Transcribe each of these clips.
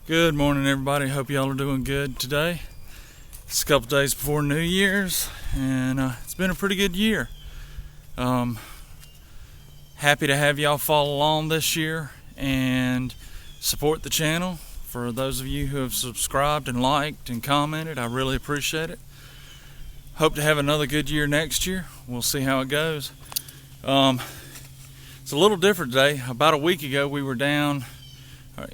Good morning, everybody. Hope y'all are doing good today. It's a couple days before New Year's, and it's been a pretty good year. Happy to have y'all follow along this year and support the channel. For those of you who have subscribed and liked and commented, I really appreciate it. Hope to have another good year next year. We'll see how it goes. It's a little different today. About a week ago, we were down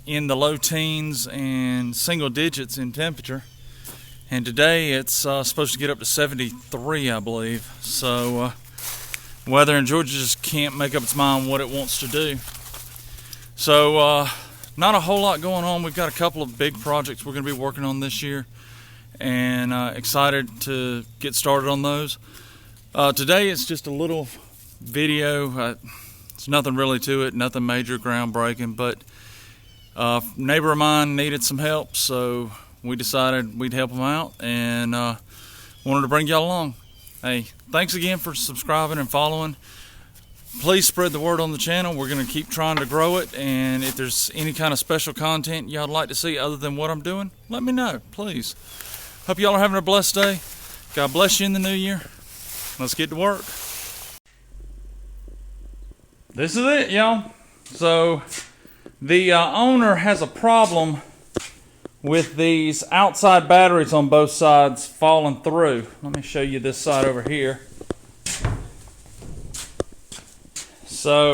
in the low teens and single digits in temperature, and today it's supposed to get up to 73, I believe. So weather in Georgia just can't make up its mind what it wants to do. So not a whole lot going on. We've got a couple of big projects we're going to be working on this year, and excited to get started on those. Today it's just a little video. It's nothing really to it, nothing major, groundbreaking, but a neighbor of mine needed some help, so we decided we'd help him out, and wanted to bring y'all along. Hey, thanks again for subscribing and following. Please spread the word on the channel. We're going to keep trying to grow it, and if there's any kind of special content y'all like to see other than what I'm doing, let me know, please. Hope y'all are having a blessed day. God bless you in the new year. Let's get to work. This is it, y'all. So the owner has a problem with these outside batteries on both sides falling through. Let me show you this side over here. So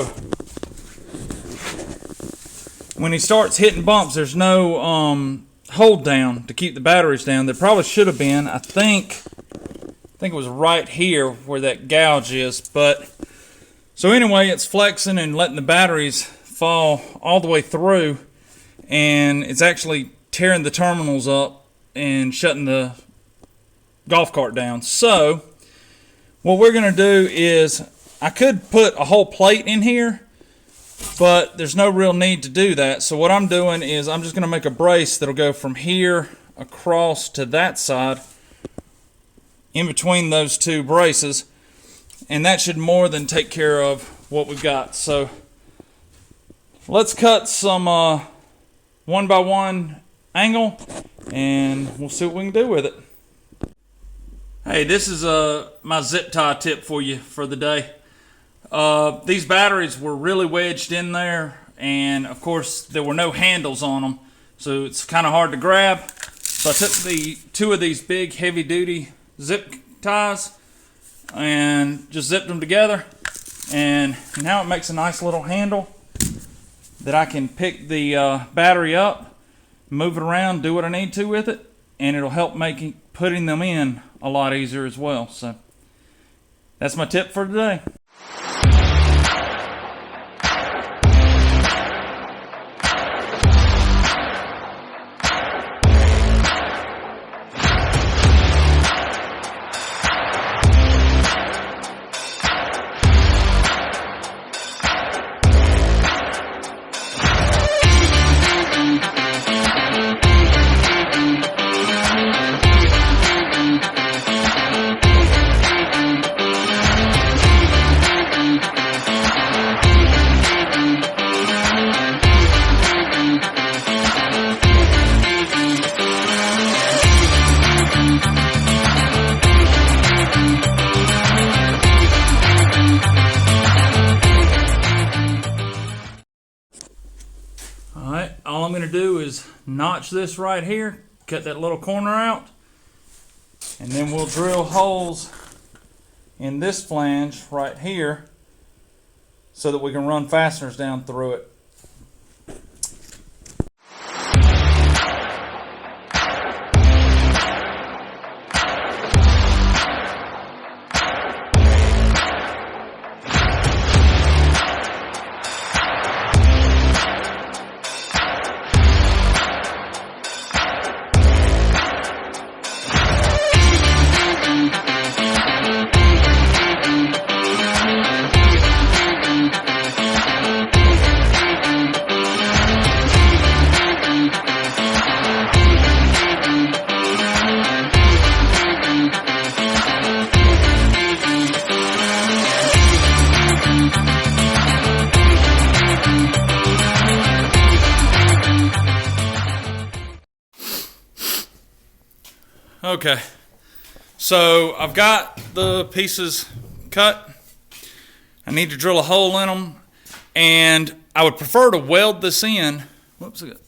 when he starts hitting bumps, there's no hold down to keep the batteries down. There probably should have been. I think it was right here where that gouge is. But so anyway, it's flexing and letting the batteries fall all the way through, and it's actually tearing the terminals up and shutting the golf cart down. So what we're going to do is, I could put a whole plate in here, but there's no real need to do that. So what I'm doing is I'm just going to make a brace that'll go from here across to that side in between those two braces, and that should more than take care of what we've got. So let's cut some 1x1 angle, and we'll see what we can do with it. Hey, this is my zip tie tip for you for the day. These batteries were really wedged in there, and of course there were no handles on them, so it's kind of hard to grab. So I took the two of these big heavy duty zip ties and just zipped them together, and now it makes a nice little handle that I can pick the battery up, move it around, do what I need to with it, and it'll help make putting them in a lot easier as well. So that's my tip for today. Alright, all I'm going to do is notch this right here, cut that little corner out, and then we'll drill holes in this flange right here so that we can run fasteners down through it. Okay, so I've got the pieces cut. I need to drill a hole in them, and I would prefer to weld this in. Whoops, I got a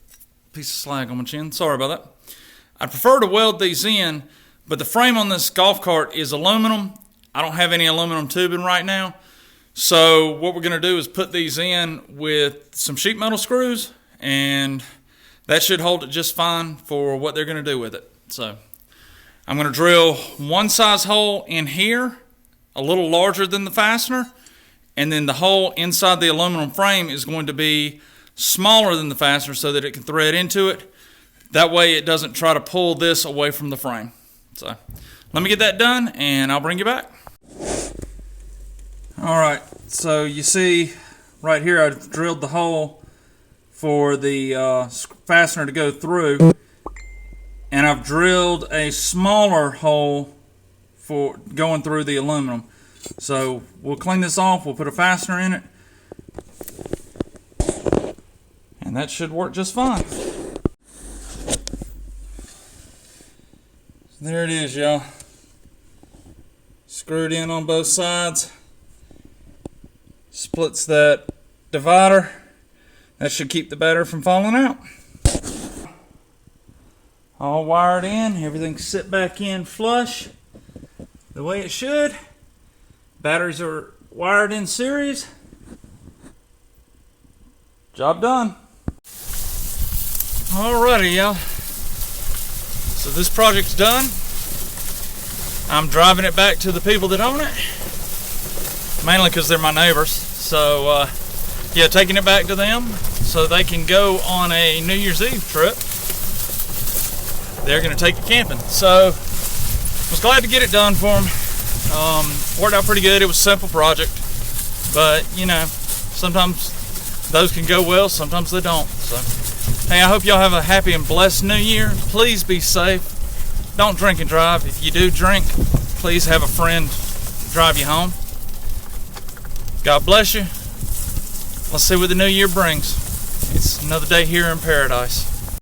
piece of slag on my chin. Sorry about that. I'd prefer to weld these in, but the frame on this golf cart is aluminum. I don't have any aluminum tubing right now. So what we're going to do is put these in with some sheet metal screws, and that should hold it just fine for what they're going to do with it. So I'm going to drill one size hole in here, a little larger than the fastener, and then the hole inside the aluminum frame is going to be smaller than the fastener so that it can thread into it. That way it doesn't try to pull this away from the frame. So let me get that done and I'll bring you back. Alright, so you see right here I've drilled the hole for the fastener to go through, and I've drilled a smaller hole for going through the aluminum. So we'll clean this off, we'll put a fastener in it, and that should work just fine. There it is, y'all. Screwed in on both sides. Splits that divider. That should keep the battery from falling out. All wired in, everything sit back in flush the way it should. Batteries are wired in series. Job done. Alrighty, y'all. So this project's done. I'm driving it back to the people that own it, mainly because they're my neighbors. So yeah, taking it back to them so they can go on a New Year's Eve trip. They're going to take it camping. So was glad to get it done for them. Worked out pretty good. It was a simple project, but you know, sometimes those can go well, sometimes they don't. So hey, I hope y'all have a happy and blessed New Year. Please be safe. Don't drink and drive. If you do drink, please have a friend drive you home. God bless you. Let's see what the new year brings. It's another day here in paradise.